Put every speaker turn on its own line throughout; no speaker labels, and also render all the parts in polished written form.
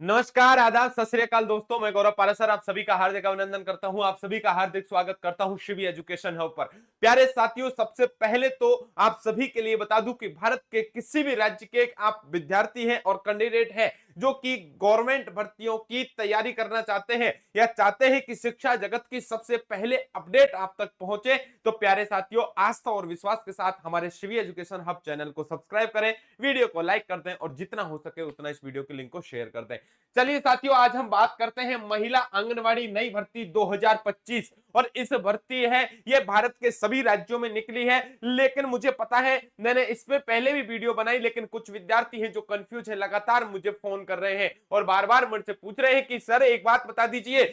नमस्कार, आदाब, सत श्री अकाल दोस्तों। मैं गौरव पारासर आप सभी का हार्दिक अभिनंदन करता हूं। आप सभी का हार्दिक स्वागत करता हूं शिवी एजुकेशन हब पर। प्यारे साथियों, सबसे पहले तो आप सभी के लिए बता दूं कि भारत के किसी भी राज्य के आप विद्यार्थी हैं और कैंडिडेट हैं जो कि गवर्नमेंट भर्तियों की तैयारी करना चाहते हैं या चाहते हैं कि शिक्षा जगत की सबसे पहले अपडेट आप तक पहुंचे, तो प्यारे साथियों, आस्था और विश्वास के साथ हमारे शिवी एजुकेशन हब चैनल को सब्सक्राइब करें, वीडियो को लाइक कर दें और जितना हो सके उतना इस वीडियो के लिंक को शेयर कर दें। चलिए साथियों, आज हम बात करते हैं महिला आंगनवाड़ी नई भर्ती 2025। और इस भर्ती है ये भारत के सभी राज्यों में निकली है, लेकिन मुझे पता है मैंने इस पे पहले भी वीडियो बनाई, लेकिन कुछ विद्यार्थी हैं जो कंफ्यूज है, लगातार मुझे फोन कर रहे हैं और बार बार मुझसे पूछ रहे हैं कि सर एक बात बता दीजिए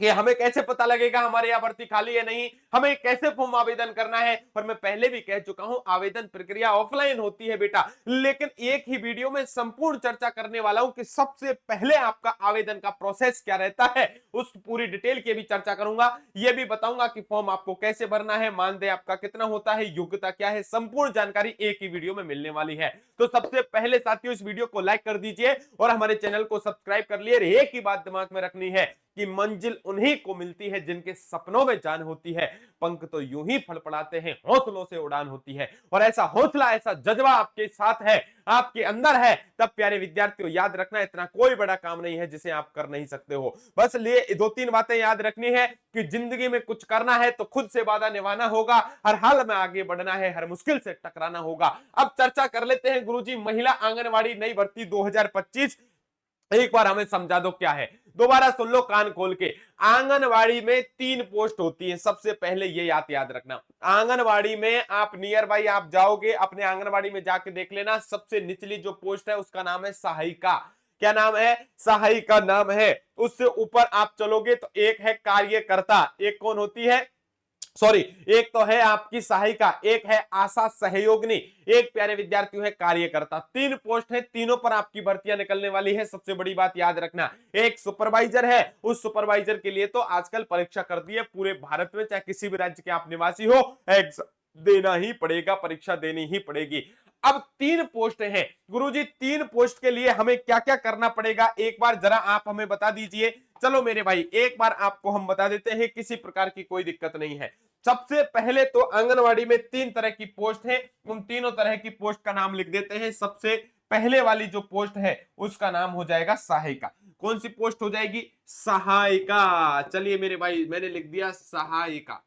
कि हमें कैसे पता लगेगा हमारे यहाँ भर्ती खाली है नहीं, हमें कैसे फॉर्म आवेदन करना है। और मैं पहले भी कह चुका हूं, आवेदन प्रक्रिया ऑफलाइन होती है बेटा, लेकिन एक ही वीडियो में संपूर्ण चर्चा करने वाला हूं कि सबसे पहले आपका आवेदन का प्रोसेस क्या रहता है, उस पूरी डिटेल की भी चर्चा करूंगा। यह भी बताऊंगा कि फॉर्म आपको कैसे भरना है, मानदेय आपका कितना होता है, योग्यता क्या है, संपूर्ण जानकारी एक ही वीडियो में मिलने वाली है। तो सबसे पहले साथियों, इस वीडियो को लाइक कर दीजिए और हमारे चैनल को सब्सक्राइब कर लिए। एक ही बात दिमाग में रखनी है कि मंजिल उन्हीं को मिलती है जिनके सपनों में जान होती है, पंख तो यूं ही फड़फड़ाते हैं, हौसलों से उड़ान होती है। और ऐसा हौसला, ऐसा जज्बा आपके साथ है, आपके अंदर है, तब प्यारे विद्यार्थियों याद रखना, इतना कोई बड़ा काम नहीं है जिसे आप कर नहीं सकते हो। बस लिए दो तीन बातें याद रखनी है कि जिंदगी में कुछ करना है तो खुद से वादा निभाना होगा, हर हाल में आगे बढ़ना है, हर मुश्किल से टकराना होगा। अब चर्चा कर लेते हैं गुरुजी, महिला आंगनवाड़ी नई भर्ती 2025। एक बार हमें समझा दो क्या है, दोबारा सुन लो कान खोल के। आंगनवाड़ी में 3 पोस्ट होती है, सबसे पहले ये याद रखना। आंगनवाड़ी में आप नियर बाई आप जाओगे, अपने आंगनवाड़ी में जाके देख लेना, सबसे निचली जो पोस्ट है उसका नाम है सहायिका। क्या नाम है? सहायिका नाम है। उससे ऊपर आप चलोगे तो एक है कार्यकर्ता। एक कौन होती है? सॉरी, एक तो है आपकी सहायिका, एक है आशा सहयोगिनी, एक प्यारे विद्यार्थियों है कार्यकर्ता। 3 पोस्ट है, तीनों पर आपकी भर्तियां निकलने वाली है। सबसे बड़ी बात याद रखना, एक सुपरवाइजर है, उस सुपरवाइजर के लिए तो आजकल परीक्षा कर दी है पूरे भारत में, चाहे किसी भी राज्य के आप निवासी हो, एग्जाम देना ही पड़ेगा, परीक्षा देनी ही पड़ेगी। अब 3 पोस्ट हैं गुरुजी, 3 पोस्ट के लिए हमें क्या क्या करना पड़ेगा, एक बार जरा आप हमें बता दीजिए। चलो मेरे भाई, एक बार आपको हम बता देते हैं, किसी प्रकार की कोई दिक्कत नहीं है। सबसे पहले तो आंगनवाड़ी में 3 तरह की पोस्ट है, उन तीनों तरह की पोस्ट का नाम लिख देते हैं। सबसे पहले वाली जो पोस्ट है उसका नाम हो जाएगा सहायिका। कौन सी पोस्ट हो जाएगी? सहायिका। चलिए मेरे भाई, मैंने लिख दिया सहायिका,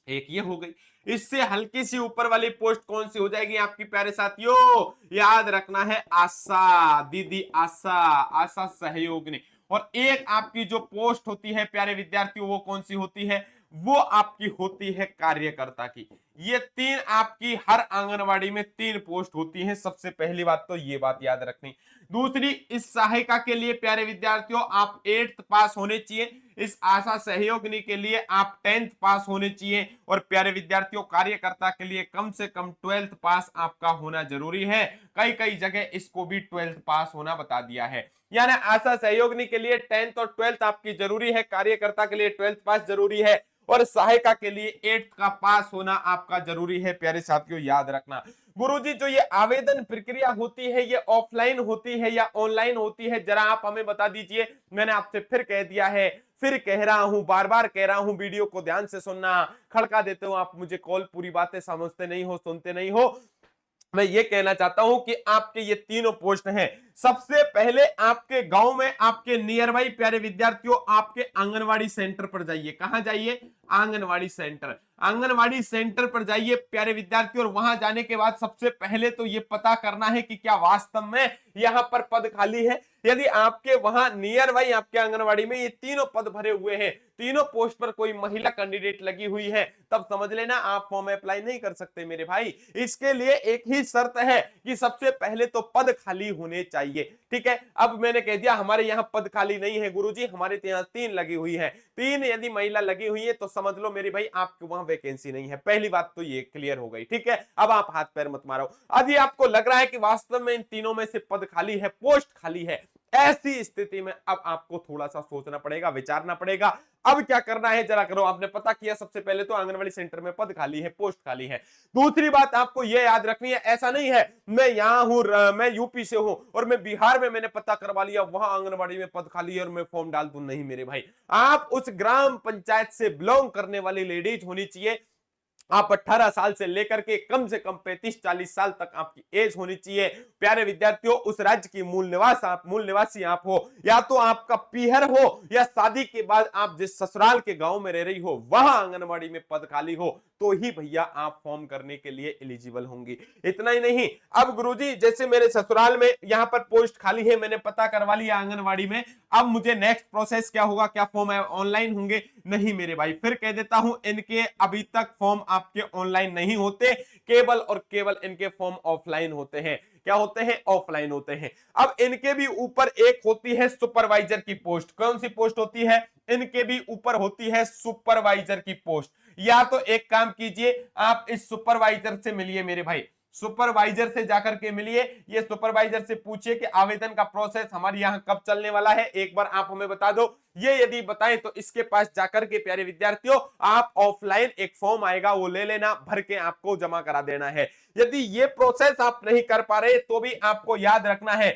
एक ये हो गई। इससे हल्की सी ऊपर वाली पोस्ट कौन सी हो जाएगी आपकी प्यारे साथियों? याद रखना है आशा, दीदी आशा, आशा सहयोगिनी। और एक आपकी जो पोस्ट होती है प्यारे विद्यार्थियों, वो कौन सी होती है? वो आपकी होती है कार्यकर्ता की। ये 3 आपकी हर आंगनवाड़ी में 3 पोस्ट होती हैं। सबसे पहली बात तो ये बात याद रखनी। दूसरी, इस सहायिका के लिए प्यारे विद्यार्थियों आप 8th पास होने चाहिए। इस आशा सहयोगिनी के लिए आप 10th पास होने चाहिए। और प्यारे विद्यार्थियों, कार्यकर्ता के लिए कम से कम 12th पास आपका होना जरूरी है। कई कई जगह इसको भी 12th पास होना बता दिया है। यानी आशा सहयोगिनी के लिए 10th और 12th आपकी जरूरी है, कार्यकर्ता के लिए 12th पास जरूरी है, और सहायिका के लिए 8th का पास होना आपका जरूरी है। प्यारे साथियों याद रखना। गुरुजी, जो ये आवेदन प्रक्रिया होती है ये ऑफलाइन होती है या ऑनलाइन होती है, जरा आप हमें बता दीजिए। मैंने आपसे फिर कह दिया है, फिर कह रहा हूं, बार बार कह रहा हूं, वीडियो को ध्यान से सुनना। खड़का देते हो आप मुझे कॉल, पूरी बातें समझते नहीं हो, सुनते नहीं हो। मैं ये कहना चाहता हूं कि आपके ये तीनों पोस्ट हैं। सबसे पहले आपके गांव में, आपके नियर बाई प्यारे विद्यार्थियों, आपके आंगनवाड़ी सेंटर पर जाइए। कहां जाइए? आंगनवाड़ी सेंटर। आंगनवाड़ी सेंटर पर जाइए प्यारे विद्यार्थियों, और वहां जाने के बाद सबसे पहले तो ये पता करना है कि क्या वास्तव में यहां पर पद खाली है। यदि आपके वहां नियर बाई आपके आंगनवाड़ी में ये तीनों पद भरे हुए हैं, तीनों पोस्ट पर कोई महिला कैंडिडेट लगी हुई है, तब समझ लेना आप फॉर्म अप्लाई नहीं कर सकते मेरे भाई। इसके लिए एक ही शर्त है कि सबसे पहले तो पद खाली होने चाहिए। ठीक है, अब मैंने कह दिया हमारे यहाँ पद खाली नहीं है गुरुजी, हमारे यहाँ 3 लगी हुई है। 3 यदि महिला लगी हुई है तो समझ लो मेरे भाई आपके वहां वैकेंसी नहीं है। पहली बात तो ये क्लियर हो गई। ठीक है, अब आप हाथ पैर मत मारो। यदि आपको लग रहा है कि वास्तव में इन तीनों में से पद खाली है, पोस्ट खाली है, ऐसी स्थिति में अब आपको थोड़ा सा सोचना पड़ेगा, विचारना पड़ेगा। अब क्या करना है जरा करो। आपने पता किया सबसे पहले तो आंगनवाड़ी सेंटर में पद खाली है, पोस्ट खाली है। दूसरी बात आपको यह याद रखनी है, ऐसा नहीं है मैं यहां हूं, मैं यूपी से हूं और मैं बिहार में मैंने पता करवा लिया वहां आंगनवाड़ी में पद खाली है और मैं फॉर्म डाल दूं। नहीं मेरे भाई, आप उस ग्राम पंचायत से बिलोंग करने वाली लेडीज होनी चाहिए। आप 18 साल से लेकर के कम से कम 35-40 साल तक आपकी एज होनी चाहिए। प्यारे विद्यार्थियों, उस राज्य की मूल निवासी आप हो, या तो आपका पीहर हो, या शादी के बाद आप जिस ससुराल के गांव में रह रही हो वहां आंगनवाड़ी में पद खाली हो, तो ही भैया आप फॉर्म करने के लिए एलिजिबल होंगी। इतना ही नहीं, अब गुरुजी जैसे मेरे ससुराल में यहां पर पोस्ट खाली है, मैंने पता करवा लिया आंगनवाड़ी में, अब मुझे नेक्स्ट प्रोसेस क्या होगा? क्या फॉर्म ऑनलाइन होंगे? नहीं मेरे भाई, फिर कह देता हूं, इनके अभी तक फॉर्म आपके ऑनलाइन नहीं होते, केवल और केवल इनके फॉर्म ऑफलाइन होते हैं। क्या होते हैं? ऑफलाइन होते हैं। अब इनके भी ऊपर एक होती है सुपरवाइजर की पोस्ट। कौन सी पोस्ट होती है? इनके भी ऊपर होती है सुपरवाइजर की पोस्ट। या तो एक काम कीजिए, आप इस सुपरवाइजर से मिलिए मेरे भाई, सुपरवाइजर से जाकर के मिलिए। ये सुपरवाइजर से पूछिए कि आवेदन का प्रोसेस हमारे यहाँ कब चलने वाला है, एक बार आप हमें बता दो। ये यदि बताएं तो इसके पास जाकर के प्यारे विद्यार्थियों आप ऑफलाइन एक फॉर्म आएगा, वो ले लेना, भर के आपको जमा करा देना है। यदि ये प्रोसेस आप नहीं कर पा रहे तो भी आपको याद रखना है,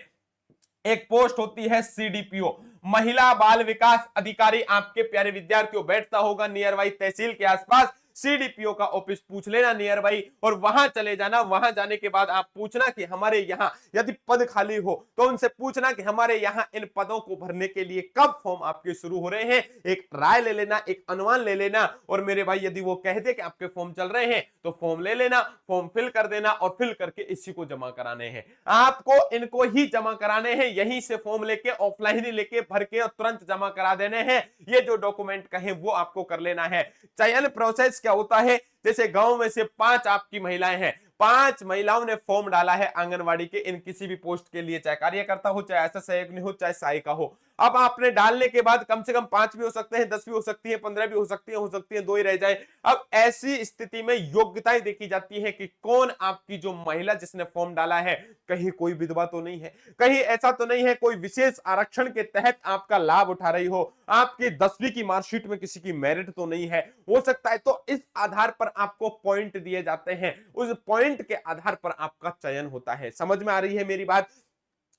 एक पोस्ट होती है सीडीपीओ, महिला बाल विकास अधिकारी, आपके प्यारे विद्यार्थियों बैठता होगा नियर बाई तहसील के आसपास। सीडीपीओ का ऑफिस पूछ लेना नियर बाई, और वहां चले जाना। वहां जाने के बाद आप पूछना कि हमारे यहाँ यदि पद खाली हो तो उनसे पूछना कि हमारे यहाँ इन पदों को भरने के लिए कब फॉर्म आपके शुरू हो रहे हैं। एक राय ले लेना, एक अनुमान ले लेना, और मेरे भाई यदि वो कह दे कि आपके फॉर्म चल रहे हैं तो फॉर्म ले लेना, फॉर्म फिल कर देना, और फिल करके इसी को जमा कराने हैं। आपको इनको ही जमा कराने हैं, यहीं से फॉर्म लेके ऑफलाइन ही लेके भर के और तुरंत जमा करा देने हैं। ये जो डॉक्यूमेंट कहें वो आपको कर लेना है। चयन प्रोसेस क्या होता है? जैसे गांव में से 5 आपकी महिलाएं हैं, 5 महिलाओं ने फॉर्म डाला है आंगनवाड़ी के इन किसी भी पोस्ट के लिए, चाहे कार्यकर्ता हो, चाहे ऐसा सहयोगी हो, चाहे सहायिका हो। अब आपने डालने के बाद कम से कम 5 भी हो सकते हैं, 10 भी हो सकती है, 15 भी हो सकती है 2 ही रह जाए। अब ऐसी स्थिति में योग्यताएं देखी जाती है कि कौन आपकी जो महिला जिसने फॉर्म डाला है, कहीं कोई विधवा तो नहीं है, कहीं ऐसा तो नहीं है कोई विशेष आरक्षण के तहत आपका लाभ उठा रही हो, आपकी 10वीं की मार्कशीट में किसी की मेरिट तो नहीं है, हो सकता है। तो इस आधार पर आपको पॉइंट दिए जाते हैं, उस पॉइंट के आधार पर आपका चयन होता है। समझ में आ रही है मेरी बात?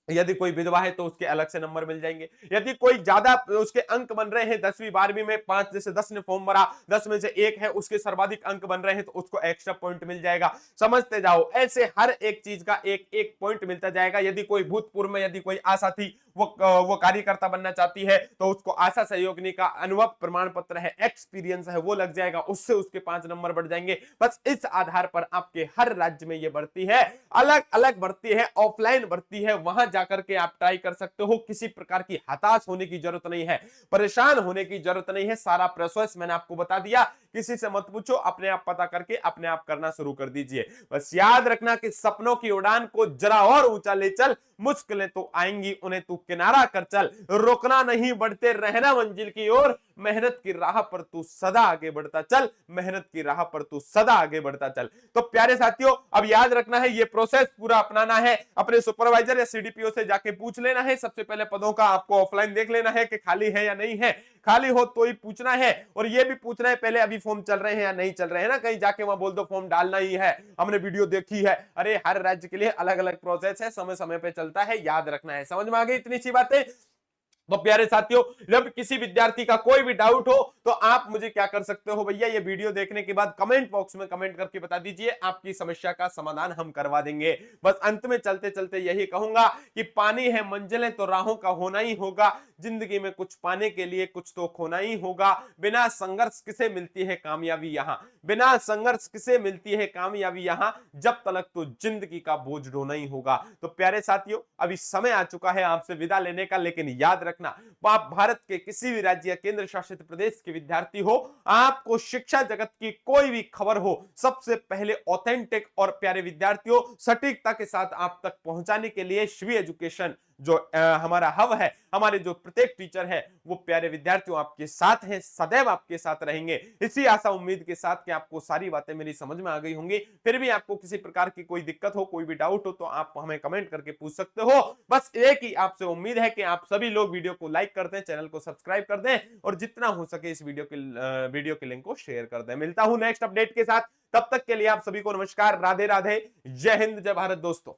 यदि कोई विधवा है तो उसके अलग से नंबर मिल जाएंगे। यदि कोई ज्यादा उसके अंक बन रहे हैं 10वीं 12वीं में, 5 जैसे 10 ने फॉर्म भरा, 10 में से एक है उसके सर्वाधिक अंक बन रहे हैं तो उसको एक्स्ट्रा पॉइंट मिल जाएगा। समझते जाओ, ऐसे हर एक चीज का एक एक पॉइंट मिलता जाएगा। यदि कोई भूतपूर्व में यदि कोई आशा थी, वो कार्यकर्ता बनना चाहती है तो उसको आशा सहयोगिनी का अनुभव प्रमाण पत्र है, एक्सपीरियंस है, वो लग जाएगा, उससे उसके 5 नंबर बढ़ जाएंगे। बस इस आधार पर आपके हर राज्य में ये बढ़ती है, अलग अलग बढ़ती है, ऑफलाइन बढ़ती है, वहां जाकर के आप ट्राई कर सकते हो। किसी प्रकार की हताश होने की जरूरत नहीं है, परेशान होने की जरूरत नहीं है। सारा प्रोसेस मैंने आपको बता दिया, किसी से मत पूछो, अपने आप पता करके अपने आप करना शुरू कर दीजिए। बस याद रखना कि सपनों की उड़ान को जरा और ऊंचा ले चल, मुश्किलें तो आएंगी उन्हें तू किनारा कर चल, रुकना नहीं बढ़ते रहना मंजिल की ओर, मेहनत की राह पर तू सदा आगे बढ़ता चल, मेहनत की राह पर तू सदा आगे बढ़ता चल। तो प्यारे साथियों, अब याद रखना है, ये प्रोसेस पूरा अपनाना है, अपने सुपरवाइजर या सीडीपीओ से जाके पूछ लेना है। सबसे पहले पदों का आपको ऑफलाइन देख लेना है कि खाली है या नहीं है, खाली हो तो ही पूछना है, और ये भी पूछना है पहले अभी फॉर्म चल रहे हैं या नहीं चल रहे हैं ना, कहीं जाके वहां बोल दो फॉर्म डालना ही है, हमने वीडियो देखी है। अरे हर राज्य के लिए अलग अलग प्रोसेस है, समय समय पे चलता है, याद रखना है। समझ में आ गई इतनी सी बातें? तो प्यारे साथियों, जब किसी विद्यार्थी का कोई भी डाउट हो तो आप मुझे क्या कर सकते हो भैया, ये वीडियो देखने के बाद कमेंट बॉक्स में कमेंट करके बता दीजिए, आपकी समस्या का समाधान हम करवा देंगे। बस अंत में चलते चलते यही कहूंगा कि पानी है मंजिलें तो राहों का होना ही होगा, जिंदगी में कुछ पाने के लिए कुछ तो खोना ही होगा। बिना संघर्ष किसे मिलती है कामयाबी यहाँ, बिना संघर्ष किसे मिलती है कामयाबी यहाँ, जब तलक तो जिंदगी का बोझ ढोना ही होगा। तो प्यारे साथियों, अभी समय आ चुका है आपसे विदा लेने का, लेकिन याद रखना, आप भारत के किसी भी राज्य या केंद्र शासित प्रदेश के विद्यार्थी हो, आपको शिक्षा जगत की कोई भी खबर हो, सबसे पहले ऑथेंटिक और प्यारे विद्यार्थियों सटीकता के साथ आप तक पहुंचाने के लिए शिवी एजुकेशन जो हमारा हब है, हमारे जो प्रत्येक टीचर है वो प्यारे विद्यार्थियों आपके साथ हैं, सदैव आपके साथ रहेंगे। इसी आशा उम्मीद के साथ कि आपको सारी बातें मेरी समझ में आ गई होंगी। फिर भी आपको किसी प्रकार की कोई दिक्कत हो, कोई भी डाउट हो, तो आप हमें कमेंट करके पूछ सकते हो। बस एक ही आपसे उम्मीद है कि आप सभी लोग वीडियो को लाइक कर दें, चैनल को सब्सक्राइब कर दें और जितना हो सके इस वीडियो के लिंक को शेयर कर दें। मिलता हूं नेक्स्ट अपडेट के साथ, तब तक के लिए आप सभी को नमस्कार, राधे राधे, जय हिंद, जय भारत दोस्तों।